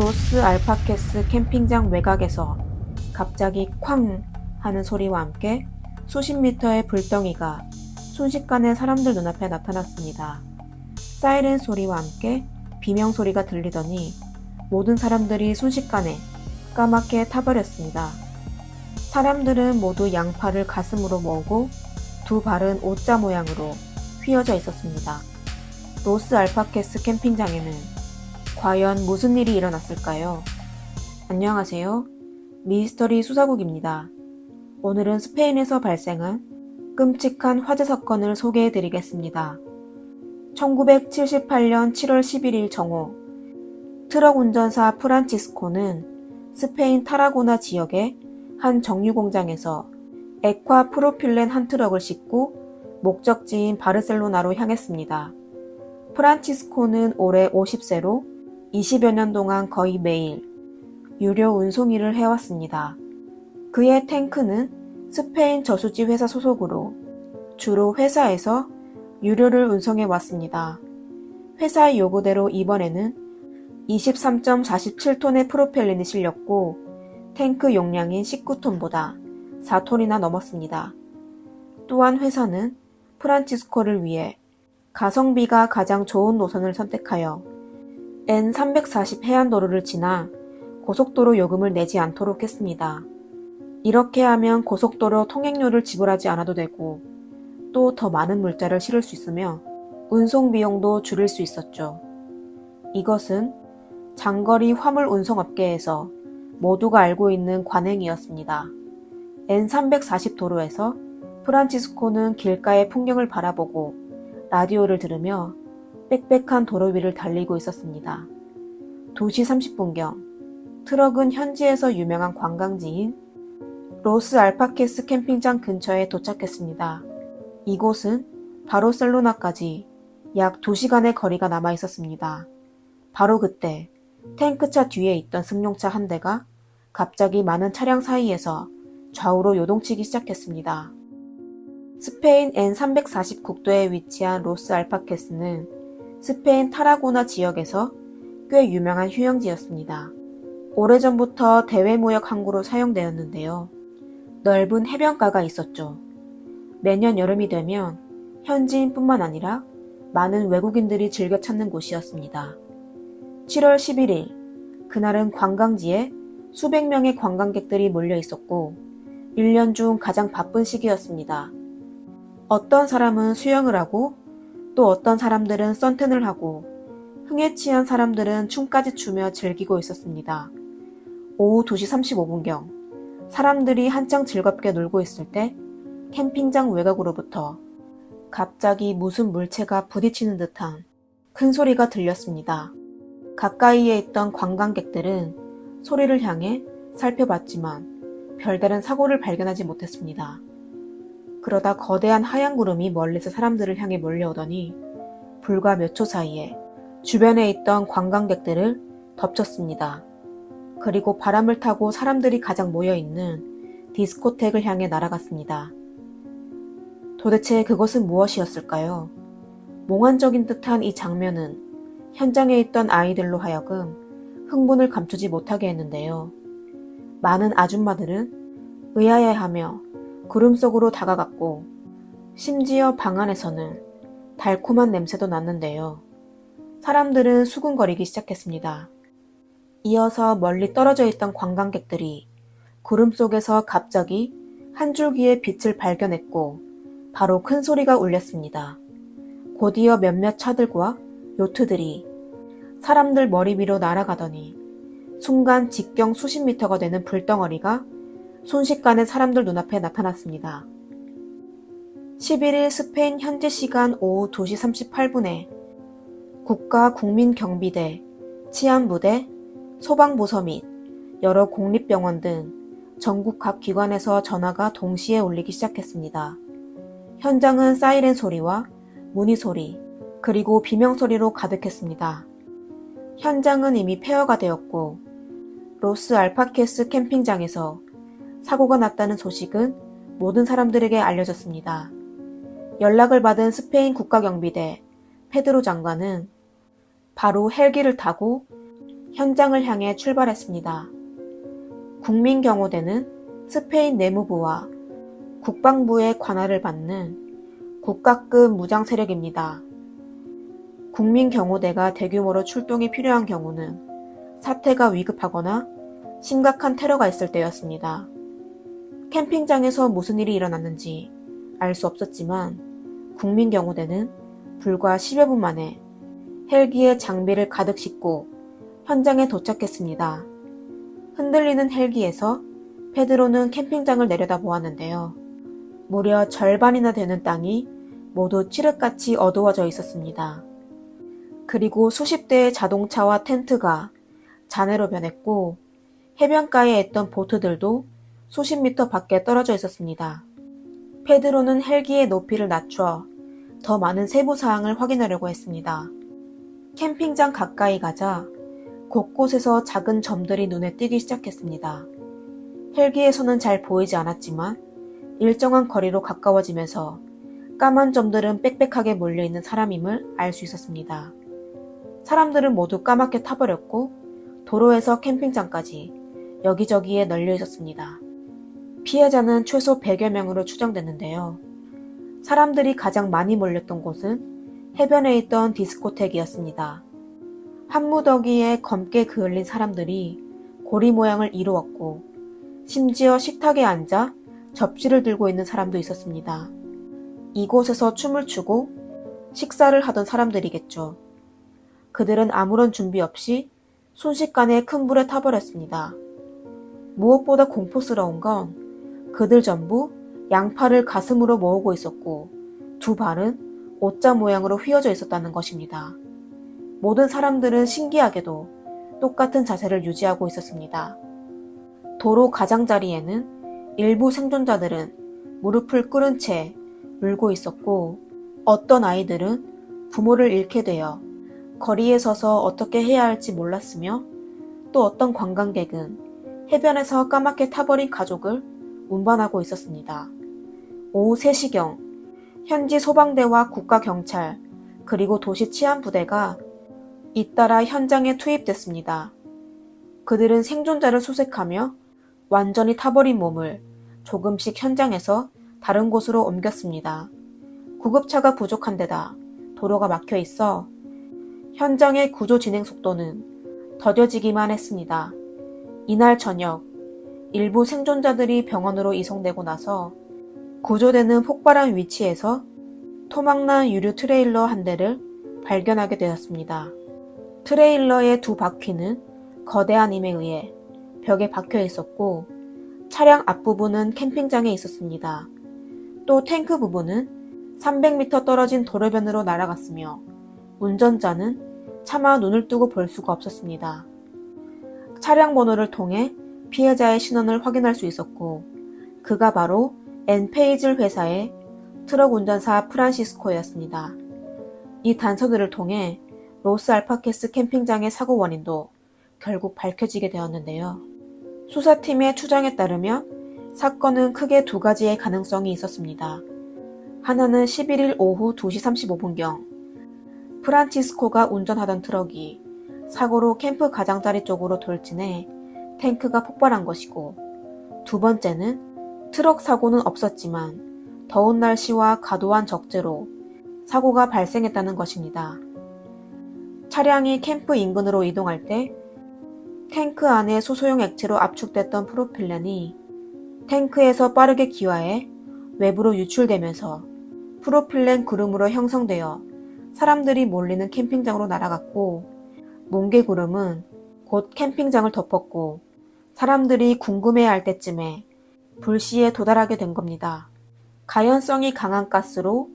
로스 알파케스 캠핑장 외곽에서 갑자기 쾅 하는 소리와 함께 수십 미터의 불덩이가 순식간에 사람들 눈앞에 나타났습니다. 사이렌 소리와 함께 비명 소리가 들리더니 모든 사람들이 순식간에 까맣게 타버렸습니다. 사람들은 모두 양팔을 가슴으로 모으고 두 발은 O자 모양으로 휘어져 있었습니다. 로스 알파케스 캠핑장에는 과연 무슨 일이 일어났을까요? 안녕하세요. 미스터리 수사국입니다. 오늘은 스페인에서 발생한 끔찍한 화재 사건을 소개해 드리겠습니다. 1978년 7월 11일 정오, 트럭 운전사 프란치스코는 스페인 타라고나 지역의 한 정유 공장에서 액화 프로필렌 한 트럭을 싣고 목적지인 바르셀로나로 향했습니다. 프란치스코는 올해 50세로 20여 년 동안 거의 매일 유료 운송 일을 해왔습니다. 그의 탱크는 스페인 저수지 회사 소속으로 주로 회사에서 유료를 운송해 왔습니다. 회사의 요구대로 이번에는 23.47톤의 프로펠렌이 실렸고 탱크 용량인 19톤보다 4톤이나 넘었습니다. 또한 회사는 프란치스코를 위해 가성비가 가장 좋은 노선을 선택하여 N340 해안도로를 지나 고속도로 요금을 내지 않도록 했습니다. 이렇게 하면 고속도로 통행료를 지불하지 않아도 되고 또 더 많은 물자를 실을 수 있으며 운송 비용도 줄일 수 있었죠. 이것은 장거리 화물 운송업계에서 모두가 알고 있는 관행이었습니다. N340 도로에서 프란치스코는 길가의 풍경을 바라보고 라디오를 들으며 빽빽한 도로 위를 달리고 있었습니다. 2시 30분경 트럭은 현지에서 유명한 관광지인 로스 알파케스 캠핑장 근처에 도착했습니다. 이곳은 바르셀로나까지 약 2시간의 거리가 남아 있었습니다. 바로 그때 탱크차 뒤에 있던 승용차 한 대가 갑자기 많은 차량 사이에서 좌우로 요동치기 시작했습니다. 스페인 N340 국도에 위치한 로스 알파케스는 스페인 타라고나 지역에서 꽤 유명한 휴양지였습니다. 오래전부터 대외무역 항구로 사용되었는데요. 넓은 해변가가 있었죠. 매년 여름이 되면 현지인뿐만 아니라 많은 외국인들이 즐겨 찾는 곳이었습니다. 7월 11일, 그날은 관광지에 수백 명의 관광객들이 몰려 있었고 1년 중 가장 바쁜 시기였습니다. 어떤 사람은 수영을 하고 또 어떤 사람들은 선탠을 하고 흥에 취한 사람들은 춤까지 추며 즐기고 있었습니다. 오후 2시 35분경 사람들이 한창 즐겁게 놀고 있을 때 캠핑장 외곽으로부터 갑자기 무슨 물체가 부딪히는 듯한 큰 소리가 들렸습니다. 가까이에 있던 관광객들은 소리를 향해 살펴봤지만 별다른 사고를 발견하지 못했습니다. 그러다 거대한 하얀 구름이 멀리서 사람들을 향해 몰려오더니 불과 몇 초 사이에 주변에 있던 관광객들을 덮쳤습니다. 그리고 바람을 타고 사람들이 가장 모여있는 디스코텍을 향해 날아갔습니다. 도대체 그것은 무엇이었을까요? 몽환적인 듯한 이 장면은 현장에 있던 아이들로 하여금 흥분을 감추지 못하게 했는데요. 많은 아줌마들은 의아해하며 구름 속으로 다가갔고 심지어 방 안에서는 달콤한 냄새도 났는데요. 사람들은 수군거리기 시작했습니다. 이어서 멀리 떨어져 있던 관광객들이 구름 속에서 갑자기 한 줄기의 빛을 발견했고 바로 큰 소리가 울렸습니다. 곧이어 몇몇 차들과 요트들이 사람들 머리 위로 날아가더니 순간 직경 수십 미터가 되는 불덩어리가 순식간에 사람들 눈앞에 나타났습니다. 11일 스페인 현지 시간 오후 2시 38분에 국가국민경비대, 치안부대, 소방부서 및 여러 공립병원 등 전국 각 기관에서 전화가 동시에 울리기 시작했습니다. 현장은 사이렌 소리와 문의 소리, 그리고 비명 소리로 가득했습니다. 현장은 이미 폐허가 되었고 로스 알파케스 캠핑장에서 사고가 났다는 소식은 모든 사람들에게 알려졌습니다. 연락을 받은 스페인 국가경비대 페드로 장관은 바로 헬기를 타고 현장을 향해 출발했습니다. 국민경호대는 스페인 내무부와 국방부의 관할을 받는 국가급 무장 세력입니다. 국민경호대가 대규모로 출동이 필요한 경우는 사태가 위급하거나 심각한 테러가 있을 때였습니다. 캠핑장에서 무슨 일이 일어났는지 알 수 없었지만 국민경호대는 불과 10여 분 만에 헬기에 장비를 가득 싣고 현장에 도착했습니다. 흔들리는 헬기에서 페드로는 캠핑장을 내려다보았는데요. 무려 절반이나 되는 땅이 모두 칠흑같이 어두워져 있었습니다. 그리고 수십 대의 자동차와 텐트가 잔해로 변했고 해변가에 있던 보트들도 수십 미터 밖에 떨어져 있었습니다. 페드로는 헬기의 높이를 낮춰 더 많은 세부 사항을 확인하려고 했습니다. 캠핑장 가까이 가자 곳곳에서 작은 점들이 눈에 띄기 시작했습니다. 헬기에서는 잘 보이지 않았지만 일정한 거리로 가까워지면서 까만 점들은 빽빽하게 몰려있는 사람임을 알 수 있었습니다. 사람들은 모두 까맣게 타버렸고 도로에서 캠핑장까지 여기저기에 널려 있었습니다. 피해자는 최소 100여 명으로 추정됐는데요. 사람들이 가장 많이 몰렸던 곳은 해변에 있던 디스코텍이었습니다. 한 무더기에 검게 그을린 사람들이 고리 모양을 이루었고 심지어 식탁에 앉아 접시를 들고 있는 사람도 있었습니다. 이곳에서 춤을 추고 식사를 하던 사람들이겠죠. 그들은 아무런 준비 없이 순식간에 큰 불에 타버렸습니다. 무엇보다 공포스러운 건 그들 전부 양팔을 가슴으로 모으고 있었고 두 발은 오자 모양으로 휘어져 있었다는 것입니다. 모든 사람들은 신기하게도 똑같은 자세를 유지하고 있었습니다. 도로 가장자리에는 일부 생존자들은 무릎을 꿇은 채 울고 있었고 어떤 아이들은 부모를 잃게 되어 거리에 서서 어떻게 해야 할지 몰랐으며 또 어떤 관광객은 해변에서 까맣게 타버린 가족을 운반하고 있었습니다. 오후 3시경 현지 소방대와 국가경찰 그리고 도시 치안부대가 잇따라 현장에 투입됐습니다. 그들은 생존자를 수색하며 완전히 타버린 몸을 조금씩 현장에서 다른 곳으로 옮겼습니다. 구급차가 부족한 데다 도로가 막혀 있어 현장의 구조 진행 속도는 더뎌지기만 했습니다. 이날 저녁 일부 생존자들이 병원으로 이송되고 나서 구조대는 폭발한 위치에서 토막난 유류 트레일러 한 대를 발견하게 되었습니다. 트레일러의 두 바퀴는 거대한 힘에 의해 벽에 박혀 있었고 차량 앞부분은 캠핑장에 있었습니다. 또 탱크 부분은 300m 떨어진 도로변으로 날아갔으며 운전자는 차마 눈을 뜨고 볼 수가 없었습니다. 차량 번호를 통해 피해자의 신원을 확인할 수 있었고 그가 바로 엔페이즐 회사의 트럭 운전사 프란시스코였습니다. 이 단서들을 통해 로스 알파케스 캠핑장의 사고 원인도 결국 밝혀지게 되었는데요. 수사팀의 추정에 따르면 사건은 크게 두 가지의 가능성이 있었습니다. 하나는 11일 오후 2시 35분경 프란치스코가 운전하던 트럭이 사고로 캠프 가장자리 쪽으로 돌진해 탱크가 폭발한 것이고 두 번째는 트럭 사고는 없었지만 더운 날씨와 과도한 적재로 사고가 발생했다는 것입니다. 차량이 캠프 인근으로 이동할 때 탱크 안에 수소용 액체로 압축됐던 프로필렌이 탱크에서 빠르게 기화해 외부로 유출되면서 프로필렌 구름으로 형성되어 사람들이 몰리는 캠핑장으로 날아갔고 뭉게 구름은 곧 캠핑장을 덮었고 사람들이 궁금해할 때쯤에 불씨에 도달하게 된 겁니다. 가연성이 강한 가스로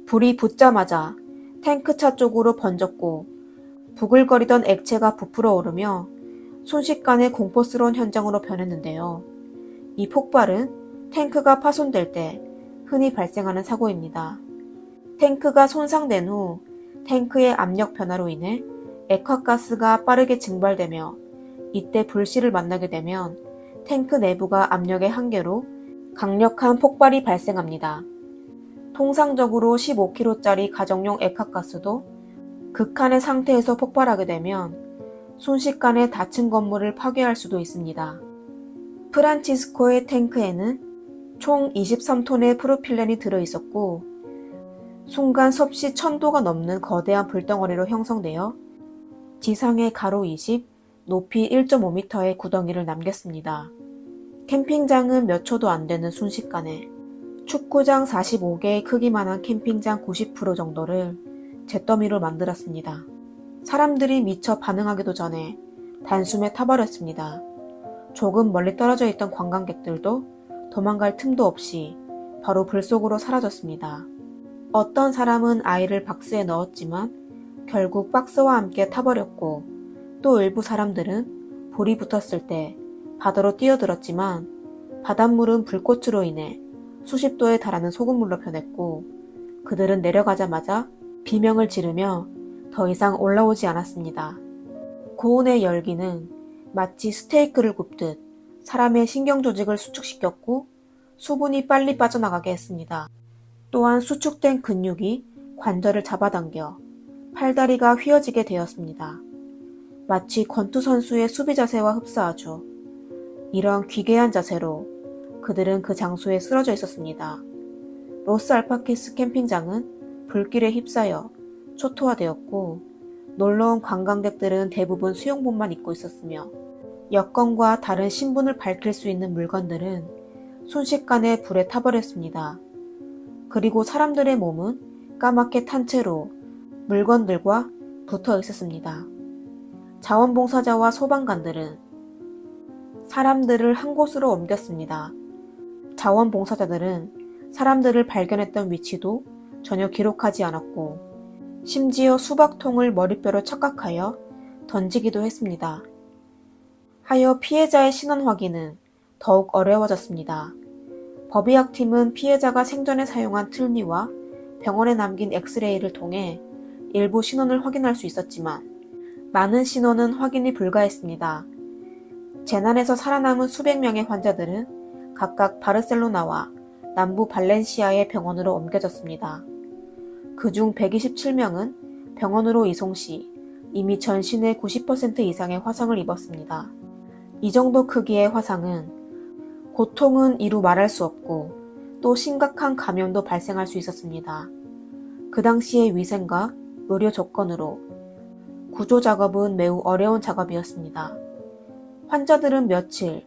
불이 붙자마자 탱크차 쪽으로 번졌고 부글거리던 액체가 부풀어 오르며 순식간에 공포스러운 현장으로 변했는데요. 이 폭발은 탱크가 파손될 때 흔히 발생하는 사고입니다. 탱크가 손상된 후 탱크의 압력 변화로 인해 액화가스가 빠르게 증발되며 이때 불씨를 만나게 되면 탱크 내부가 압력의 한계로 강력한 폭발이 발생합니다. 통상적으로 15kg짜리 가정용 액화가스도 극한의 상태에서 폭발하게 되면 순식간에 닫힌 건물을 파괴할 수도 있습니다. 프란치스코의 탱크에는 총 23톤의 프로필렌이 들어있었고 순간 섭씨 1000도가 넘는 거대한 불덩어리로 형성되어 지상의 가로 20, 높이 1.5m의 구덩이를 남겼습니다. 캠핑장은 몇 초도 안 되는 순식간에 축구장 45개의 크기만한 캠핑장 90% 정도를 잿더미로 만들었습니다. 사람들이 미처 반응하기도 전에 단숨에 타버렸습니다. 조금 멀리 떨어져 있던 관광객들도 도망갈 틈도 없이 바로 불 속으로 사라졌습니다. 어떤 사람은 아이를 박스에 넣었지만 결국 박스와 함께 타버렸고 또 일부 사람들은 불이 붙었을 때 바다로 뛰어들었지만 바닷물은 불꽃으로 인해 수십 도에 달하는 소금물로 변했고 그들은 내려가자마자 비명을 지르며 더 이상 올라오지 않았습니다. 고온의 열기는 마치 스테이크를 굽듯 사람의 신경조직을 수축시켰고 수분이 빨리 빠져나가게 했습니다. 또한 수축된 근육이 관절을 잡아당겨 팔다리가 휘어지게 되었습니다. 마치 권투 선수의 수비 자세와 흡사하죠. 이런 기괴한 자세로 그들은 그 장소에 쓰러져 있었습니다. 로스 알파키스 캠핑장은 불길에 휩싸여 초토화되었고 놀러온 관광객들은 대부분 수영복만 입고 있었으며 여권과 다른 신분을 밝힐 수 있는 물건들은 순식간에 불에 타버렸습니다. 그리고 사람들의 몸은 까맣게 탄 채로 물건들과 붙어 있었습니다. 자원봉사자와 소방관들은 사람들을 한 곳으로 옮겼습니다. 자원봉사자들은 사람들을 발견했던 위치도 전혀 기록하지 않았고 심지어 수박통을 머리뼈로 착각하여 던지기도 했습니다. 하여 피해자의 신원 확인은 더욱 어려워졌습니다. 법의학팀은 피해자가 생전에 사용한 틀니와 병원에 남긴 엑스레이를 통해 일부 신원을 확인할 수 있었지만 많은 신원은 확인이 불가했습니다. 재난에서 살아남은 수백 명의 환자들은 각각 바르셀로나와 남부 발렌시아의 병원으로 옮겨졌습니다. 그중 127명은 병원으로 이송 시 이미 전신의 90% 이상의 화상을 입었습니다. 이 정도 크기의 화상은 고통은 이루 말할 수 없고 또 심각한 감염도 발생할 수 있었습니다. 그 당시의 위생과 의료 조건으로 구조 작업은 매우 어려운 작업이었습니다. 환자들은 며칠,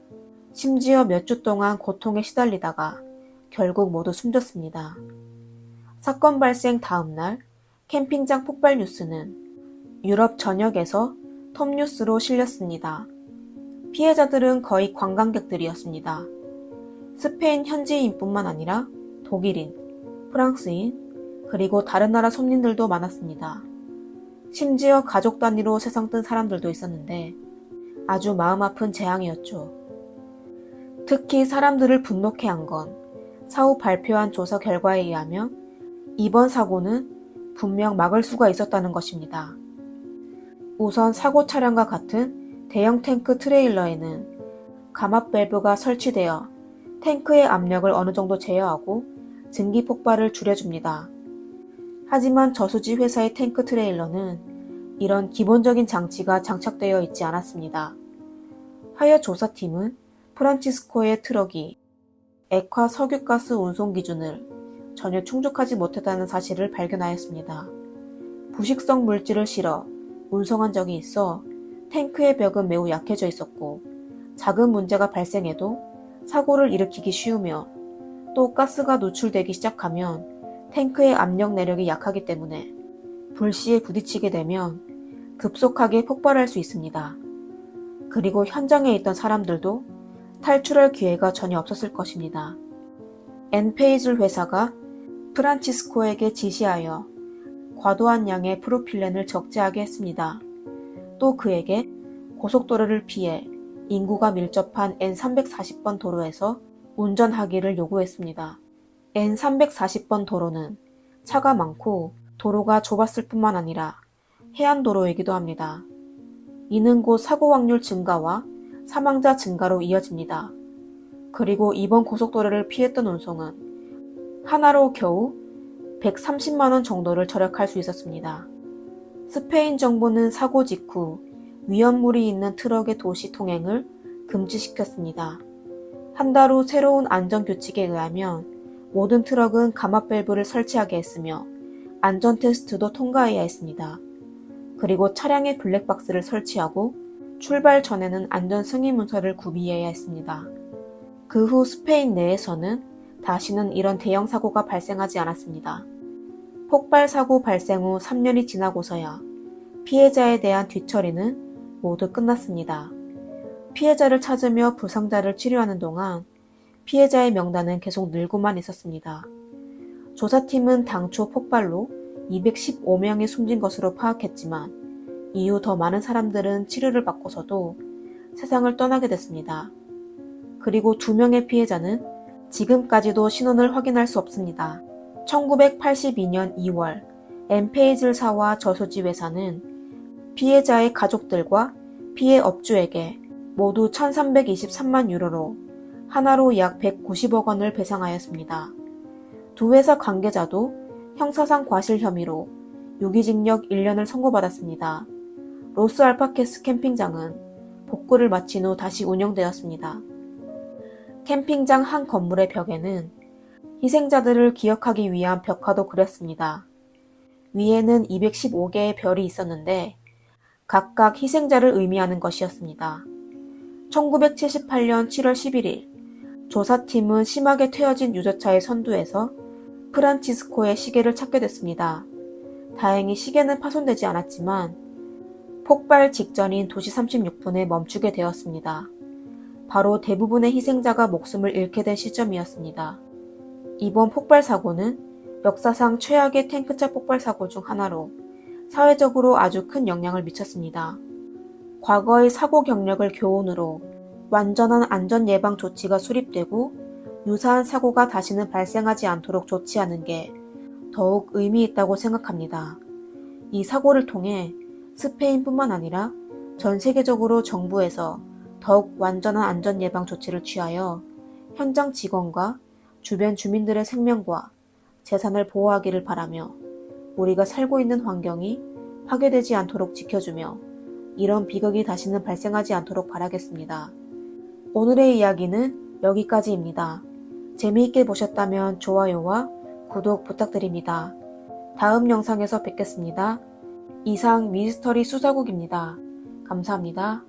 심지어 몇 주 동안 고통에 시달리다가 결국 모두 숨졌습니다. 사건 발생 다음 날 캠핑장 폭발 뉴스는 유럽 전역에서 톱뉴스로 실렸습니다. 피해자들은 거의 관광객들이었습니다. 스페인 현지인뿐만 아니라 독일인, 프랑스인, 그리고 다른 나라 손님들도 많았습니다. 심지어 가족 단위로 세상 뜬 사람들도 있었는데 아주 마음 아픈 재앙이었죠. 특히 사람들을 분노케 한 건 사후 발표한 조사 결과에 의하면 이번 사고는 분명 막을 수가 있었다는 것입니다. 우선 사고 차량과 같은 대형 탱크 트레일러에는 감압 밸브가 설치되어 탱크의 압력을 어느 정도 제어하고 증기 폭발을 줄여줍니다. 하지만 저수지 회사의 탱크 트레일러는 이런 기본적인 장치가 장착되어 있지 않았습니다. 하여 조사팀은 프란치스코의 트럭이 액화 석유가스 운송 기준을 전혀 충족하지 못했다는 사실을 발견하였습니다. 부식성 물질을 실어 운송한 적이 있어 탱크의 벽은 매우 약해져 있었고 작은 문제가 발생해도 사고를 일으키기 쉬우며 또 가스가 노출되기 시작하면 탱크의 압력 내력이 약하기 때문에 불시에 부딪히게 되면 급속하게 폭발할 수 있습니다. 그리고 현장에 있던 사람들도 탈출할 기회가 전혀 없었을 것입니다. 엔페이즐 회사가 프란치스코에게 지시하여 과도한 양의 프로필렌을 적재하게 했습니다. 또 그에게 고속도로를 피해 인구가 밀접한 N340번 도로에서 운전하기를 요구했습니다. N340번 도로는 차가 많고 도로가 좁았을 뿐만 아니라 해안도로이기도 합니다. 이는 곧 사고 확률 증가와 사망자 증가로 이어집니다. 그리고 이번 고속도로를 피했던 운송은 하나로 겨우 130만원 정도를 절약할 수 있었습니다. 스페인 정부는 사고 직후 위험물이 있는 트럭의 도시 통행을 금지시켰습니다. 한 달 후 새로운 안전규칙에 의하면 모든 트럭은 감압 밸브를 설치하게 했으며 안전 테스트도 통과해야 했습니다. 그리고 차량에 블랙박스를 설치하고 출발 전에는 안전 승인 문서를 구비해야 했습니다. 그 후 스페인 내에서는 다시는 이런 대형 사고가 발생하지 않았습니다. 폭발 사고 발생 후 3년이 지나고서야 피해자에 대한 뒤처리는 모두 끝났습니다. 피해자를 찾으며 부상자를 치료하는 동안 피해자의 명단은 계속 늘고만 있었습니다. 조사팀은 당초 폭발로 215명이 숨진 것으로 파악했지만 이후 더 많은 사람들은 치료를 받고서도 세상을 떠나게 됐습니다. 그리고 2명의 피해자는 지금까지도 신원을 확인할 수 없습니다. 1982년 2월 엠페이즐사와 저수지 회사는 피해자의 가족들과 피해 업주에게 모두 1323만 유로로 하나로 약 190억 원을 배상하였습니다. 두 회사 관계자도 형사상 과실 혐의로 유기징역 1년을 선고받았습니다. 로스 알파케스 캠핑장은 복구를 마친 후 다시 운영되었습니다. 캠핑장 한 건물의 벽에는 희생자들을 기억하기 위한 벽화도 그렸습니다. 위에는 215개의 별이 있었는데 각각 희생자를 의미하는 것이었습니다. 1978년 7월 11일 조사팀은 심하게 퇴어진 유조차의 선두에서 프란치스코의 시계를 찾게 됐습니다. 다행히 시계는 파손되지 않았지만 폭발 직전인 2시 36분에 멈추게 되었습니다. 바로 대부분의 희생자가 목숨을 잃게 된 시점이었습니다. 이번 폭발 사고는 역사상 최악의 탱크차 폭발 사고 중 하나로 사회적으로 아주 큰 영향을 미쳤습니다. 과거의 사고 경력을 교훈으로 완전한 안전 예방 조치가 수립되고 유사한 사고가 다시는 발생하지 않도록 조치하는 게 더욱 의미 있다고 생각합니다. 이 사고를 통해 스페인뿐만 아니라 전 세계적으로 정부에서 더욱 완전한 안전 예방 조치를 취하여 현장 직원과 주변 주민들의 생명과 재산을 보호하기를 바라며 우리가 살고 있는 환경이 파괴되지 않도록 지켜주며 이런 비극이 다시는 발생하지 않도록 바라겠습니다. 오늘의 이야기는 여기까지입니다. 재미있게 보셨다면 좋아요와 구독 부탁드립니다. 다음 영상에서 뵙겠습니다. 이상 미스터리 수사국입니다. 감사합니다.